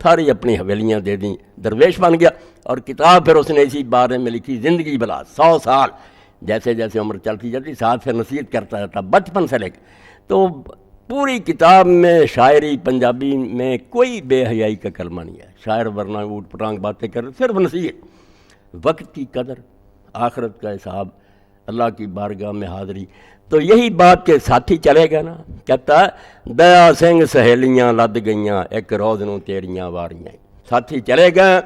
ساری اپنی حویلیاں دے دیں، درویش بن گیا۔ اور کتاب پھر اس نے اسی بارے میں لکھی، زندگی بلا 100 سال، جیسے جیسے عمر چلتی جاتی ساتھ پھر نصیحت کرتا رہتا بچپن سے لے کے۔ تو پوری کتاب میں شاعری پنجابی میں کوئی بے حیائی کا کلمہ نہیں ہے، شاعر ورنہ اوٹ پٹانگ باتیں کر، صرف نصیحت، وقت کی قدر، آخرت کا حساب، اللہ کی بارگاہ میں حاضری۔ تو یہی بات کہ ساتھی چلے گا نا، کہتا ہے دیا سنگھ سہیلیاں لد گئیاں ایک روز نوں تیریاں واریاں، ساتھی چلے گئے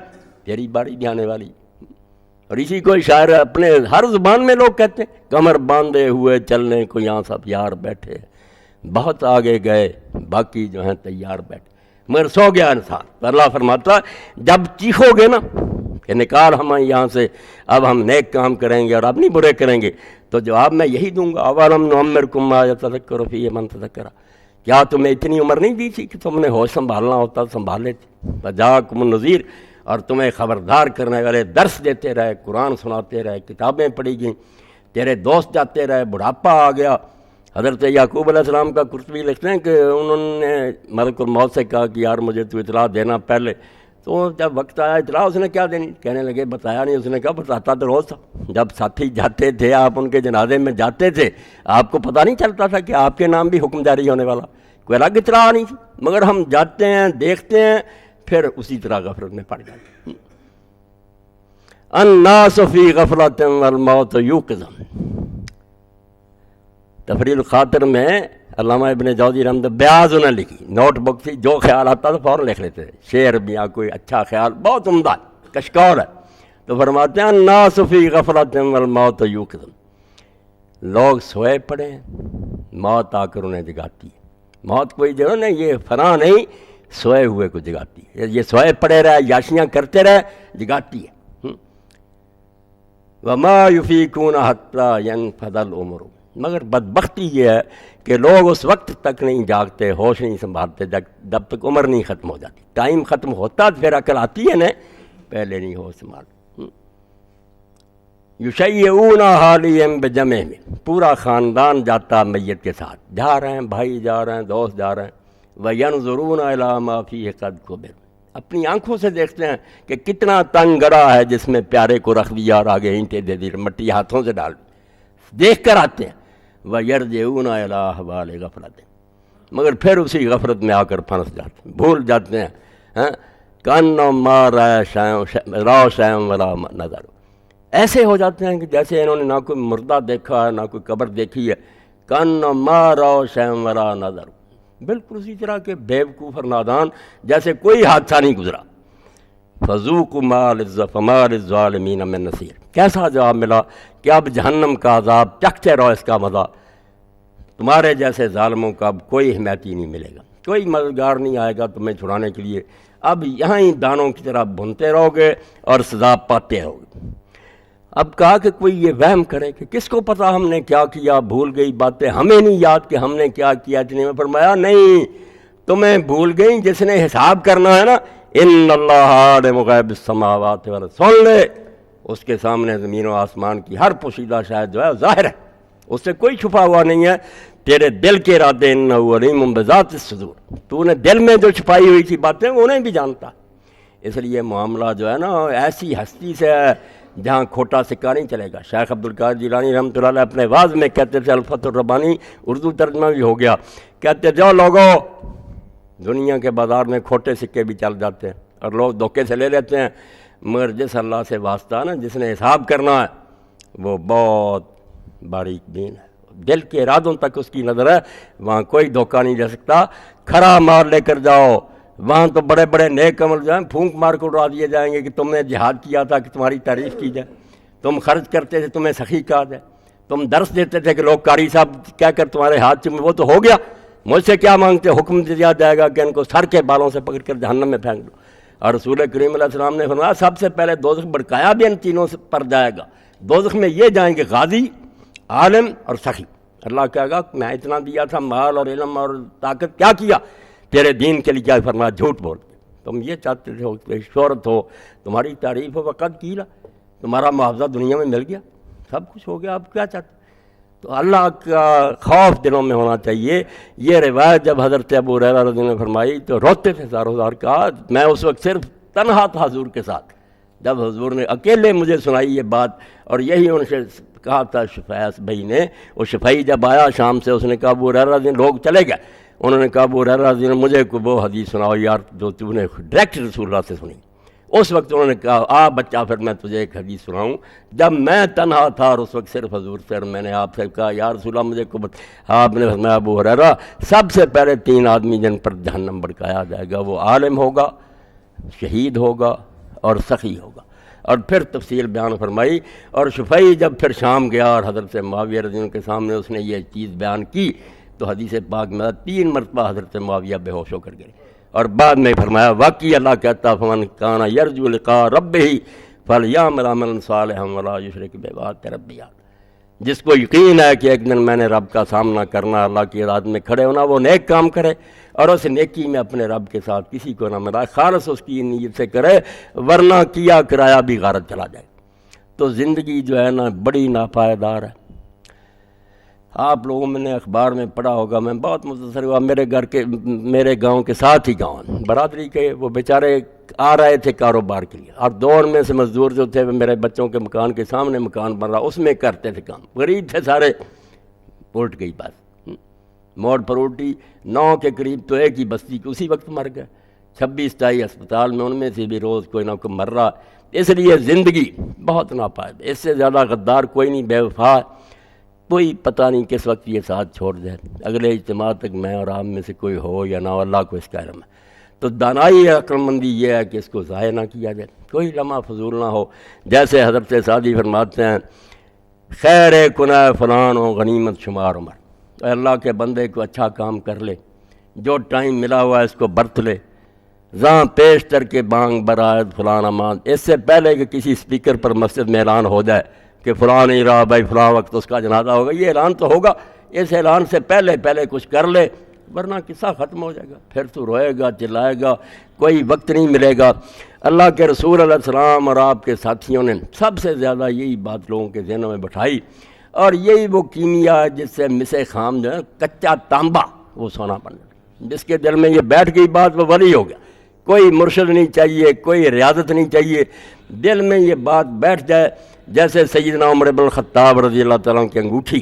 تیری باری بھی آنے والی۔ اور اسی کو شاعر اپنے ہر زبان میں لوگ کہتے ہیں، کمر باندھے ہوئے چلنے کو یہاں سب یار بیٹھے، بہت آگے گئے باقی جو ہیں تیار بیٹھے، مگر سو گیا انسان۔ تو اللہ فرماتا جب چیخو گے نا کہ نکال ہمیں یہاں سے، اب ہم نیک کام کریں گے اور اب نہیں برے کریں گے، تو جواب میں یہی دوں گا، اولم نعمرکم ما یتذکر فیہ من تذکر، کیا تمہیں اتنی عمر نہیں دی تھی کہ تم نے ہوش سنبھالنا ہوتا سنبھال لیتے؟ فجاءکم النذیر، اور تمہیں خبردار کرنے والے درس دیتے رہے، قرآن سناتے رہے، کتابیں پڑھی گئیں، تیرے دوست جاتے رہے، بڑھاپا آ گیا۔ حضرت یعقوب علیہ السلام کا قرطبی لکھتے ہیں کہ انہوں نے ملک الموت سے کہا کہ یار مجھے تو اطلاع دینا پہلے، تو جب وقت آیا اطلاع اس نے کیا دینی، کہنے لگے بتایا نہیں۔ اس نے کہا بتاتا تو روز تھا، جب ساتھی جاتے تھے آپ ان کے جنازے میں جاتے تھے آپ کو پتہ نہیں چلتا تھا کہ آپ کے نام بھی حکم جاری ہونے والا، کوئی الگ اطلاع نہیں تھی، مگر ہم جاتے ہیں دیکھتے ہیں پھر اسی طرح غفلت میں پڑ جاتے ہیں۔ الناس فی غفلۃ والموت یوقظ، تفریح الخاطر میں علامہ ابن جوزی رحمۃ اللہ بیاض انہیں لکھی، نوٹ بک تھی، جو خیال آتا تھا فوراً لکھ لیتے تھے، شعر بھی یا کوئی اچھا خیال بہت عمدہ کشکول ہے۔ تو فرماتے ہیں الناس فی غفلۃ والموت یوقظ، لوگ سوئے پڑے ہیں، موت آ کر انہیں جگاتی ہے۔ موت کوئی جو ہے نا یہ فنا نہیں، سوئے ہوئے کو جگاتی ہے، یہ سوئے پڑے رہے یاشیاں کرتے رہے جگاتی ہے۔ وما یفیکون حتی ینفد العمر، مگر بدبختی یہ ہے کہ لوگ اس وقت تک نہیں جاگتے، ہوش نہیں سنبھالتے جب تک عمر نہیں ختم ہو جاتی۔ ٹائم ختم ہوتا تو پھر عقل آتی ہے نا، پہلے نہیں ہوش سنبھال۔ یشیعون حالیم بجمع، میں پورا خاندان جاتا میت کے ساتھ، جا رہے ہیں بھائی جا رہے ہیں دوست جا رہے ہیں، وینظرون الی ما فیہ قد قبر، اپنی آنکھوں سے دیکھتے ہیں کہ کتنا تنگ گڑھا ہے جس میں پیارے کو رکھ دیا اور آگے اینٹیں دے دی، مٹی ہاتھوں سے ڈال دیکھ کر آتے ہیں۔ وَيَرْجِعُونَ إِلَىٰ أَحْوَالِ غَفْلَةٍ، مگر پھر اسی غفلت میں آ کر پھنس جاتے ہیں، بھول جاتے ہیں۔ كَأَنَّهُمْ مَا رَأَوْا شَيْئًا وَلَا نَظَرُوا، ایسے ہو جاتے ہیں کہ جیسے انہوں نے نہ کوئی مردہ دیکھا ہے نہ کوئی قبر دیکھی ہے۔ كَأَنَّهُمْ مَا رَأَوْا شَيْئًا وَلَا نَظَرُوا، بالکل اسی طرح کے بیوقوف اور نادان جیسے کوئی حادثہ نہیں گزرا۔ فَذُوقُوا فَمَا لِلظَّالِمِينَ مِن نَصِيرٍ، کیسا جواب ملا کہ اب جہنم کا عذاب چکھتے رہو اس کا مزہ، تمہارے جیسے ظالموں کا اب کوئی حمایتی نہیں ملے گا، کوئی مددگار نہیں آئے گا تمہیں چھڑانے کے لیے، اب یہاں ہی دانوں کی طرح بھنتے رہو گے اور سزا پاتے رہو گے۔ اب کہا کہ کوئی یہ وہم کرے کہ کس کو پتا ہم نے کیا کیا، بھول گئی باتیں، ہمیں نہیں یاد کہ ہم نے کیا کیا۔ اتنے میں فرمایا نہیں، تمہیں بھول گئی، جس نے حساب کرنا ہے نا، ان اللہ عالم غیب السماوات والارض، سن لے اس کے سامنے زمین و آسمان کی ہر پوشیدہ شاید جو ہے ظاہر ہے، اس سے کوئی چھپا ہوا نہیں ہے۔ تیرے دل کے ارادے انہ علیم بذات الصدور، تو نے دل میں جو چھپائی ہوئی تھی باتیں انہیں بھی جانتا۔ اس لیے معاملہ جو ہے نا ایسی ہستی سے ہے جہاں کھوٹا سکہ نہیں چلے گا۔ شیخ عبدالقادر جیلانی رحمۃ اللہ علیہ اپنے واعظ میں کہتے تھے، الفتح الربانی اردو ترجمہ بھی ہو گیا، کہتے جو لوگوں دنیا کے بازار میں کھوٹے سکے بھی چل جاتے ہیں اور لوگ دھوکے سے لے لیتے ہیں، مگر جس اللہ سے واسطہ نا، جس نے حساب کرنا ہے وہ بہت باریک بین ہے، دل کے ارادوں تک اس کی نظر ہے، وہاں کوئی دھوکہ نہیں دے سکتا۔ کھرا مار لے کر جاؤ، وہاں تو بڑے بڑے نیک عمل جو ہیں پھونک مار کر اڑا دیے جائیں گے کہ تم نے جہاد کیا تھا کہ تمہاری تعریف کی جائے، تم خرچ کرتے تھے تمہیں سخی کہا جائے، تم درس دیتے تھے کہ لوگ قاری صاحب کہہ کر تمہارے ہاتھ چومے، وہ تو ہو گیا، مجھ سے کیا مانگتے، حکم دیا جائے گا کہ ان کو سر کے بالوں سے پکڑ کر جہنم میں پھینک دو۔ اور رسول کریم علیہ السلام نے فرمایا سب سے پہلے دوزخ بھڑکایا بھی ان تینوں سے پر جائے گا، دوزخ میں یہ جائیں گے غازی، عالم اور سخی۔ اللہ کہے گا میں اتنا دیا تھا مال اور علم اور طاقت، کیا کیا تیرے دین کے لیے؟ کیا فرمایا جھوٹ بول، تم یہ چاہتے تھے شہرت ہو، تمہاری تعریف ہو، وقت کیلا، تمہارا معاوضہ دنیا میں مل گیا، سب کچھ ہو گیا، اب کیا چاہتے؟ تو اللہ کا خوف دلوں میں ہونا چاہیے۔ یہ روایت جب حضرت ابو ہریرہ رضی اللہ عنہ نے فرمائی تو روتے تھے زار و زار، کہا میں اس وقت صرف تنہا تھا حضور کے ساتھ، جب حضور نے اکیلے مجھے سنائی یہ بات، اور یہی ان سے کہا تھا شفیع بھائی نے۔ وہ شفیع جب آیا شام سے، اس نے کہا ابو ہریرہ رضی اللہ عنہ، لوگ چلے گئے، انہوں نے کہا ابو ہریرہ رضی اللہ عنہ مجھے کوئی وہ حدیث سناؤ یار جو تو نے ڈائریکٹ رسول اللہ سے سنی۔ اس وقت انہوں نے کہا آ بچہ پھر میں تجھے ایک حدیث سناؤں، جب میں تنہا تھا اور اس وقت صرف حضور سے، میں نے آپ سے کہا یا رسول اللہ مجھے کو آپ نے فرمایا ابو ہریرہ سب سے پہلے 3 آدمی جن پر جہنم بھڑکایا جائے گا، وہ عالم ہوگا، شہید ہوگا اور سخی ہوگا، اور پھر تفصیل بیان فرمائی۔ اور شفیع جب پھر شام گیا اور حضرت معاویہ رضی اللہ عنہ کے سامنے اس نے یہ چیز بیان کی تو حدیث پاک میں 3 مرتبہ حضرت معاویہ بے ہوش ہو کر گئے، اور بعد میں فرمایا واقعی اللہ کہتا فمن کان یرجو لقاء ربہ فلیعمل عملا صالحا ولا یشرک بعبادۃ ربہ، جس کو یقین ہے کہ ایک دن میں نے رب کا سامنا کرنا، اللہ کی رات میں کھڑے ہونا، وہ نیک کام کرے اور اس نیکی میں اپنے رب کے ساتھ کسی کو نہ ملائے، خالص اس کی نیت سے کرے، ورنہ کیا کرایہ بھی غارت چلا جائے۔ تو زندگی جو ہے نا بڑی ناپائیدار ہے۔ آپ لوگوں میں نے اخبار میں پڑھا ہوگا، میں بہت متاثر ہوا، میرے گاؤں کے ساتھ ہی گاؤں برادری کے وہ بیچارے آ رہے تھے کاروبار کے لیے، اور دور میں سے مزدور جو تھے وہ میرے بچوں کے مکان کے سامنے مکان بن رہا اس میں کرتے تھے کام، غریب تھے سارے، الٹ گئی بات، موڑ پر الٹی، 9 کے قریب تو ایک ہی بستی کی اسی وقت مر گئے، 26-27 اسپتال میں، ان میں سے بھی روز کوئی نہ کوئی مر رہا۔ اس لیے زندگی بہت ناپائید، اس سے زیادہ غدار کوئی نہیں، بے وفا کوئی پتہ نہیں کس وقت یہ ساتھ چھوڑ جائے، اگلے اجتماع تک میں اور آپ میں سے کوئی ہو یا نہ ہو، اللہ کو اس کا علم ہے۔ تو دانائی عقل مندی یہ ہے کہ اس کو ضائع نہ کیا جائے، کوئی لمحہ فضول نہ ہو، جیسے حضرت سعدی فرماتے ہیں خیر کنہ فلان ہو غنیمت شمار عمر، اے اللہ کے بندے کو اچھا کام کر لے، جو ٹائم ملا ہوا ہے اس کو برت لے، زاں پیشتر کے بانگ برآید فلان امان، اس سے پہلے کہ کسی سپیکر پر مسجد میں اعلان ہو جائے کہ فلاں نہیں رہا بھائی فلاں وقت اس کا جنازہ ہوگا، یہ اعلان تو ہوگا، اس اعلان سے پہلے کچھ کر لے، ورنہ قصہ ختم ہو جائے گا، پھر تو روئے گا چلائے گا، کوئی وقت نہیں ملے گا۔ اللہ کے رسول علیہ السلام اور آپ کے ساتھیوں نے سب سے زیادہ یہی بات لوگوں کے ذہنوں میں بٹھائی، اور یہی وہ کیمیا ہے جس سے مس خام جو ہے کچا تانبا وہ سونا بن جائے، جس کے دل میں یہ بیٹھ گئی بات وہ ولی ہو گیا، کوئی مرشد نہیں چاہیے، کوئی ریاضت نہیں چاہیے، دل میں یہ بات بیٹھ جائے۔ جیسے سیدنا عمر بن الخطاب رضی اللہ تعالیٰ عنہ کی انگوٹھی،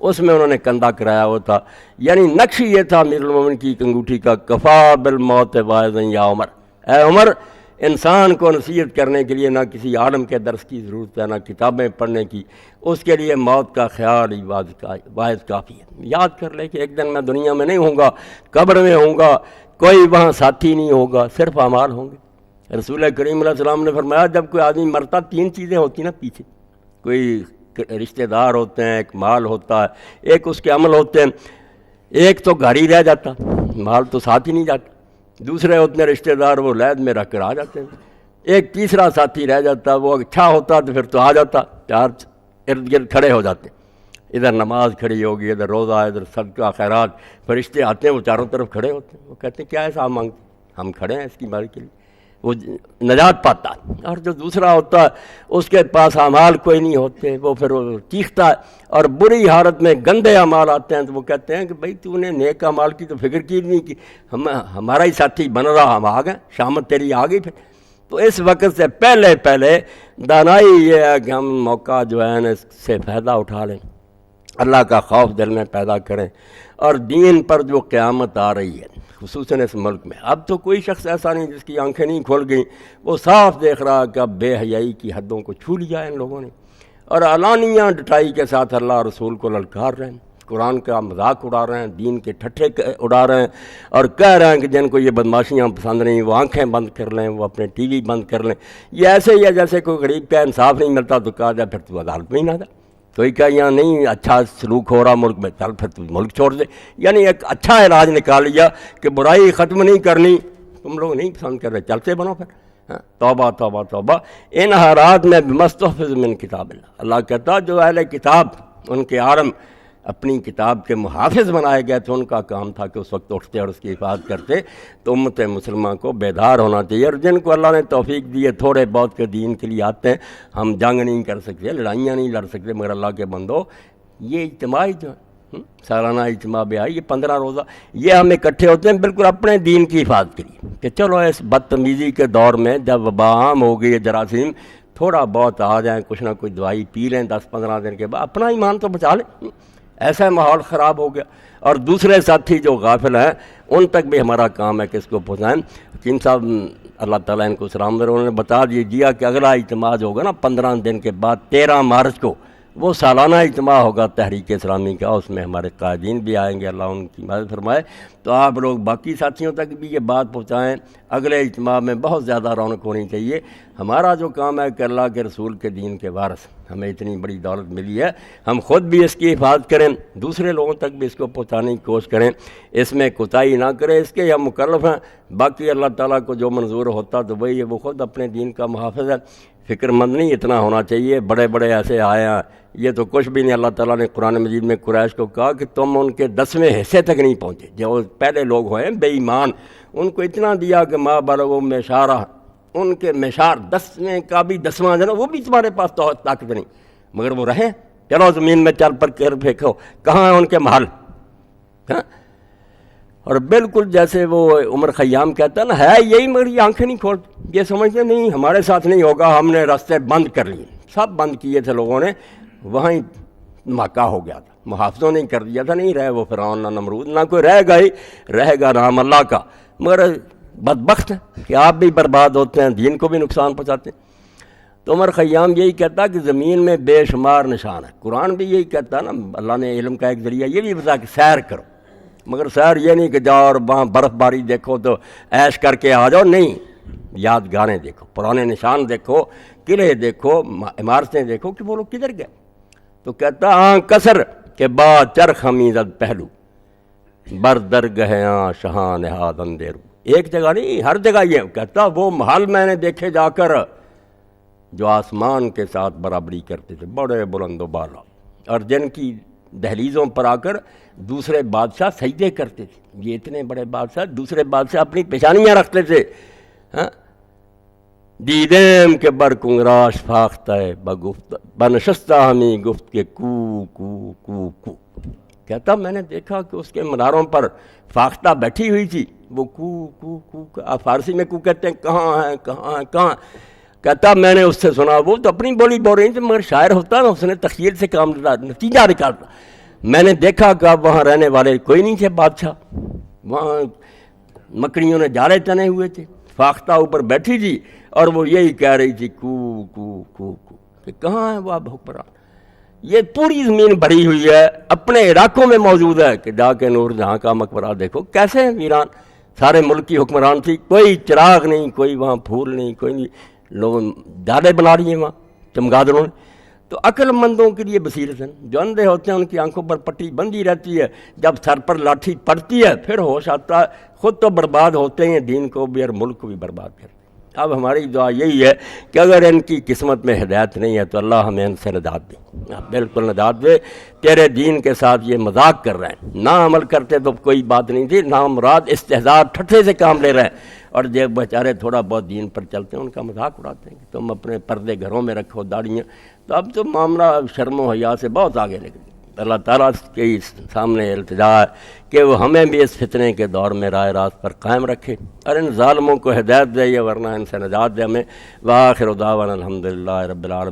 اس میں انہوں نے کندھا کرایا ہوا تھا، یعنی نقش یہ تھا امیر المومنین کی انگوٹھی کا کفا بالموت واعظا یا عمر، اے عمر انسان کو نصیحت کرنے کے لیے نہ کسی عالم کے درس کی ضرورت ہے، نہ کتابیں پڑھنے کی، اس کے لیے موت کا خیال ہی واحد کافی ہے۔ یاد کر لے کہ ایک دن میں دنیا میں نہیں ہوں گا، قبر میں ہوں گا، کوئی وہاں ساتھی نہیں ہوگا، صرف اعمال ہوں گے۔ رسول کریم علیہ السلام نے فرمایا جب کوئی آدمی مرتا 3 چیزیں ہوتی نا پیچھے، کوئی رشتہ دار ہوتے ہیں، ایک مال ہوتا ہے، ایک اس کے عمل ہوتے ہیں، ایک تو گھر ہی رہ جاتا، مال تو ساتھ ہی نہیں جاتا، دوسرے ہوتے ہیں رشتہ دار وہ لید میں رکھ کر آ جاتے ہیں، ایک تیسرا ساتھی رہ جاتا، وہ اچھا ہوتا تو پھر تو آ جاتا، 4 ارد گرد کھڑے ہو جاتے، ادھر نماز کھڑی ہوگی، ادھر روزہ، ادھر صدقہ خیرات، فرشتے آتے ہیں وہ چاروں طرف کھڑے ہوتے ہیں، وہ کہتے ہیں کیا ایسا آپ مانگتے، ہم کھڑے ہیں اس کی باری کے لیے، وہ نجات پاتا ہے۔ اور جو دوسرا ہوتا ہے اس کے پاس اعمال کوئی نہیں ہوتے، وہ پھر وہ چیختا ہے، اور بری حالت میں گندے اعمال آتے ہیں تو وہ کہتے ہیں کہ بھائی تو نے نیک اعمال کی تو فکر کی نہیں، کہ ہمارا ہی ساتھی بن رہا، ہم آ گئے، شامت تیری آ گئی پھر۔ تو اس وقت سے پہلے دانائی یہ ہے کہ ہم موقع جو ہے نا اس سے فائدہ اٹھا لیں، اللہ کا خوف دل میں پیدا کریں، اور دین پر جو قیامت آ رہی ہے خصوصاً اس ملک میں، اب تو کوئی شخص ایسا نہیں جس کی آنکھیں نہیں کھول گئیں، وہ صاف دیکھ رہا کہ اب بے حیائی کی حدوں کو چھو لیا ہے ان لوگوں نے، اور اعلانیہ ڈٹائی کے ساتھ اللہ رسول کو للکار رہے ہیں، قرآن کا مذاق اڑا رہے ہیں، دین کے ٹھٹھے اڑا رہے ہیں، اور کہہ رہے ہیں کہ جن کو یہ بدماشیاں پسند نہیں وہ آنکھیں بند کر لیں، وہ اپنے ٹی وی بند کر لیں۔ یہ ایسے ہی ہے جیسے کوئی غریب کا انصاف نہیں ملتا تو کہا جائے پھر تو عدالت میں ہی نہ جا، کوئی کہا یہاں نہیں اچھا سلوک ہو رہا ملک میں، چل پھر تو ملک چھوڑ دے، یعنی ایک اچھا علاج نکال لیا کہ برائی ختم نہیں کرنی، تم لوگ نہیں پسند کر رہے، چلتے بنو پھر۔ توبہ توبہ توبہ، ان حالات میں مستحفظ من کتاب اللہ کہتا جو اہل کتاب ان کے عالم اپنی کتاب کے محافظ بنائے گئے تھے، ان کا کام تھا کہ اس وقت اٹھتے اور اس کی حفاظت کرتے۔ تو امت مسلمہ کو بیدار ہونا چاہیے، اور جن کو اللہ نے توفیق دی ہے تھوڑے بہت کے دین کے لیے آتے ہیں، ہم جنگ نہیں کر سکتے، لڑائیاں نہیں لڑ سکتے، مگر اللہ کے بندو یہ اجتماعی جو سالانہ اجتماع بھی آئی، یہ 15 روزہ، یہ ہم اکٹھے ہوتے ہیں بالکل اپنے دین کی حفاظت کے لیے کہ چلو اس بدتمیزی کے دور میں جب وبا عام ہو گئی ہے، جراثیم تھوڑا بہت آ جائیں، کچھ نہ کچھ دوائی پی لیں 10-15 دن کے بعد، اپنا ایمان تو بچا لیں۔ ایسا ماحول خراب ہو گیا، اور دوسرے ساتھی جو غافل ہیں ان تک بھی ہمارا کام ہے کہ اس کو پہنچائیں۔ حکیم صاحب اللہ تعالیٰ ان کو سلام دے، انہوں نے بتا دیا کہ اگلا اجتماع جو ہوگا نا 15 دن کے بعد 13 مارچ کو وہ سالانہ اجتماع ہوگا تحریک اسلامی کا، اس میں ہمارے قائدین بھی آئیں گے، اللہ ان کی مدد فرمائے۔ تو آپ لوگ باقی ساتھیوں تک بھی یہ بات پہنچائیں، اگلے اجتماع میں بہت زیادہ رونق ہونی چاہیے۔ ہمارا جو کام ہے کہ اللہ کے رسول کے دین کے وارث، ہمیں اتنی بڑی دولت ملی ہے، ہم خود بھی اس کی حفاظت کریں، دوسرے لوگوں تک بھی اس کو پہنچانے کی کوشش کریں، اس میں کوتاہی نہ کریں، اس کے ہم مکلف ہیں۔ باقی اللہ تعالیٰ کو جو منظور ہوتا تو وہی ہے، وہ خود اپنے دین کا محافظ ہے۔ فکر مند نہیں اتنا ہونا چاہیے، بڑے بڑے ایسے آئے ہیں، یہ تو کچھ بھی نہیں۔ اللہ تعالیٰ نے قرآن مجید میں قریش کو کہا کہ تم ان کے 10ویں حصے تک نہیں پہنچے، جو پہلے لوگ ہوئے بے ایمان، ان کو اتنا دیا کہ ماں بلغوا مشارہ، ان کے مشار 10ویں کا بھی 10واں جو نا وہ بھی تمہارے پاس تو طاقت نہیں، مگر وہ رہے۔ چلو زمین میں چل پر کر پھینکو، کہاں ہیں ان کے محل؟ اور بالکل جیسے وہ عمر خیام کہتا ہے نا، ہے یہی مگر یہ آنکھیں نہیں کھولتے، یہ سمجھتے نہیں ہمارے ساتھ نہیں ہوگا، ہم نے راستے بند کر لیے، سب بند کیے تھے لوگوں نے، وہیں دھماکہ ہو گیا تھا، محافظوں نے کر دیا تھا، نہیں رہے وہ فرعون نہ نمرود، نہ کوئی رہے گا ہی، رہے گا نام اللہ کا، مگر بدبخت ہے کہ آپ بھی برباد ہوتے ہیں، دین کو بھی نقصان پہنچاتے ہیں۔ تو عمر خیام یہی کہتا کہ زمین میں بے شمار نشان ہے، قرآن بھی یہی کہتا ہے نا، اللہ نے علم کا ایک ذریعہ یہ بھی بتا کہ سیر کرو، مگر سیر یہ نہیں کہ جاؤ اور وہاں برف باری دیکھو تو عیش کر کے آ جاؤ، نہیں، یادگاریں دیکھو، پرانے نشان دیکھو، قلعے دیکھو، عمارتیں دیکھو کہ وہ لوگ کدھر گئے۔ تو کہتا آن کسر کہ با چرخ ہمیزد پہلو بر درگہیاں شہاں نہاد اندیرو، ایک جگہ نہیں ہر جگہ یہ کہتا، وہ محل میں نے دیکھے جا کر جو آسمان کے ساتھ برابری کرتے تھے، بڑے بلند و بالا، اور جن کی دہلیزوں پر آ کر دوسرے بادشاہ سجدے کرتے تھے، یہ اتنے بڑے بادشاہ دوسرے بادشاہ اپنی پیشانیاں رکھتے تھے، دیدیم کے بر کنگراش فاختہ بگفت بنشستہ ہمیں گفت کے کو کو کو کو، کہتا میں نے دیکھا کہ اس کے مناروں پر فاختہ بیٹھی ہوئی تھی، وہ کو کو کو، آپ فارسی میں کو کہتے ہیں کہاں ہیں کہاں ہیں کہاں، کہتا میں نے اس سے سنا، وہ تو اپنی بولی بول رہی تھی مگر شاعر ہوتا نا، اس نے تخیل سے کام لیتا، نتیجہ نکالتا۔ میں نے دیکھا کہ اب وہاں رہنے والے کوئی نہیں تھے بادشاہ، وہاں مکڑیوں نے جالے تنے ہوئے تھے، فاختہ اوپر بیٹھی تھی اور وہ یہی کہہ رہی تھی کو کو کو کو، کہ کہاں ہے وہ اب حکمران؟ یہ پوری زمین بھری ہوئی ہے، اپنے علاقوں میں موجود ہے کہ جا کے نور جہاں کا مقبرہ دیکھو کیسے ہیں ویران، سارے ملک کی حکمران تھی، کوئی چراغ نہیں، کوئی وہاں پھول نہیں، کوئی نہیں، لوگ جالے بنا رہی ہیں وہاں چمگادڑوں نے۔ تو عقل مندوں کے لیے بصیرت ہے، جو اندھے ہوتے ہیں ان کی آنکھوں پر پٹی بندھی رہتی ہے، جب سر پر لاٹھی پڑتی ہے پھر ہوش آتا ہے، خود تو برباد ہوتے ہیں، دین کو بھی اور ملک کو بھی برباد کرتے ہیں۔ اب ہماری دعا یہی ہے کہ اگر ان کی قسمت میں ہدایت نہیں ہے تو اللہ ہمیں ان سے نجات دے، بالکل نجات دے۔ تیرے دین کے ساتھ یہ مذاق کر رہے ہیں، نہ عمل کرتے تو کوئی بات نہیں تھی، نہ مراد استہزاء ٹھٹھے سے کام لے رہے ہیں، اور جو بیچارے تھوڑا بہت دین پر چلتے ہیں ان کا مذاق اڑاتے ہیں کہ تم اپنے پردے گھروں میں رکھو داڑیاں، تو اب تو معاملہ شرم و حیا سے بہت آگے نکل۔ اللہ تعالیٰ کے سامنے التجا ہے کہ وہ ہمیں بھی اس فتنے کے دور میں راہ راست پر قائم رکھے اور ان ظالموں کو ہدایت دے، ورنہ ان سے نجات دے ہمیں۔ وآخر دعوانا الحمدللہ رب العالمین۔